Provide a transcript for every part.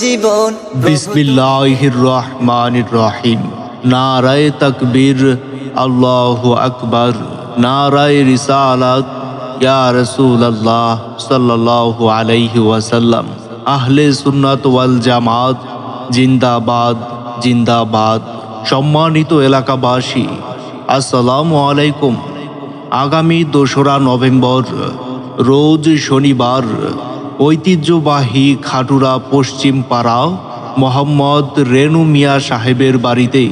জীবন। বিসমিল্লাহির রহমানির রহিম। নারায়ে তাকবীর, আল্লাহু আকবার। নারায়ে রিসালাত, ইয়া রাসূলুল্লাহ সাল্লাল্লাহু আলাইহি ওয়াসাল্লাম। আহলে সুন্নাত ওয়াল জামাত জিন্দাবাদ, জিন্দাবাদ। সম্মানিত এলাকাবাসী, আসসালামু আলাইকুম। আগামী ২রা নভেম্বর রোজ শনিবার ঐতিহ্যবাহী খাটুরা পশ্চিম পাড়া মোহাম্মদ রেনু মিয়া সাহেবের বাড়িতে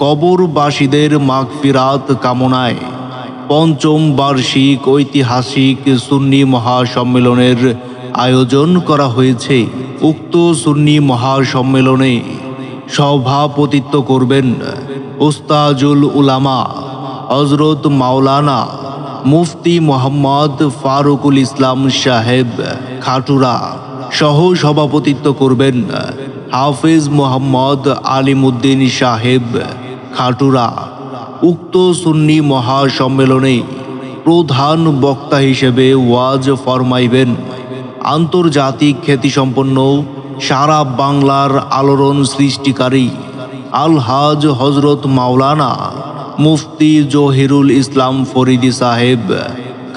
কবরবাসীদের মাগফিরাত কামনায় পঞ্চম বার্ষিক ঐতিহাসিক সুন্নি মহাসম্মেলনের আয়োজন করা হয়েছে। উক্ত সুন্নি মহাসম্মেলনে সভাপতিত্ব করবেন উস্তাজুল উলামা হযরত মাওলানা মুফতি মোহাম্মদ ফারুকুল ইসলাম সাহেব খাটুরা। সহ সভাপতিত্ব করবেন হাফেজ মোহাম্মদ আলিমউদ্দিন সাহেব খাটুরা। উক্ত সুন্নি মহাসম্মেলনে প্রধান বক্তা হিসেবে ওয়াজ ফরমাইবেন আন্তর্জাতিক খ্যাতিসম্পন্ন সারা বাংলার আলোড়ন সৃষ্টিকারী আলহাজ হযরত মাওলানা মুফতি জহিরুল ইসলাম ফরিদি সাহেব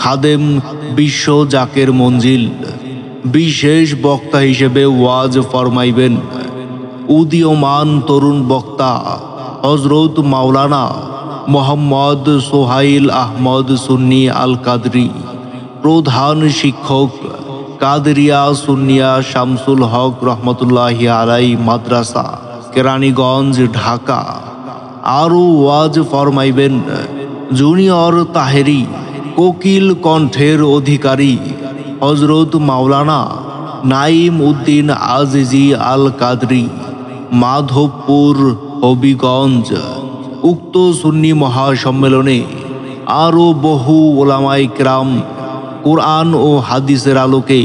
খাদেম বিশ্ব জাকের মঞ্জিল। বিশেষ বক্তা হিসেবে ওয়াজ ফরমাইবেন উদীয়মান তরুণ বক্তা হযরত মাওলানা মোহাম্মদ সোহাইল আহমদ সুন্নি আল কাদরি। প্রধান শিক্ষক কাদরিয়া সুন্নিয়া শামসুল হক রহমতুল্লাহি আলাই মাদ্রাসা, কেরানীগঞ্জ, ঢাকা। আরও ওয়াজ ফরমাইবেন জুনিয়র তাহেরি কোকিল কণ্ঠের অধিকারী হযরত মাওলানা নাইম উদ্দিন আজিজি আল কাদরি, মাধবপুর, হবিগঞ্জ। উক্ত সুন্নি মহাসম্মেলনে আরও বহু ওলামায়ে কেরাম কোরআন ও হাদিসের আলোকে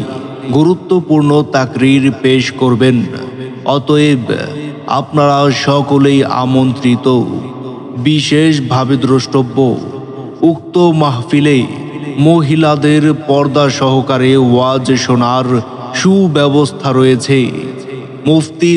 গুরুত্বপূর্ণ তাকরির পেশ করবেন। অতএব আপনারা সকলেই আমন্ত্রিত, বিশেষভাবে দ্রষ্টব্য। উক্ত মাহফিলে মহিলাদের পর্দা সহকারে ওয়াজ শোনার সুব্যবস্থা রয়েছে। মুফতি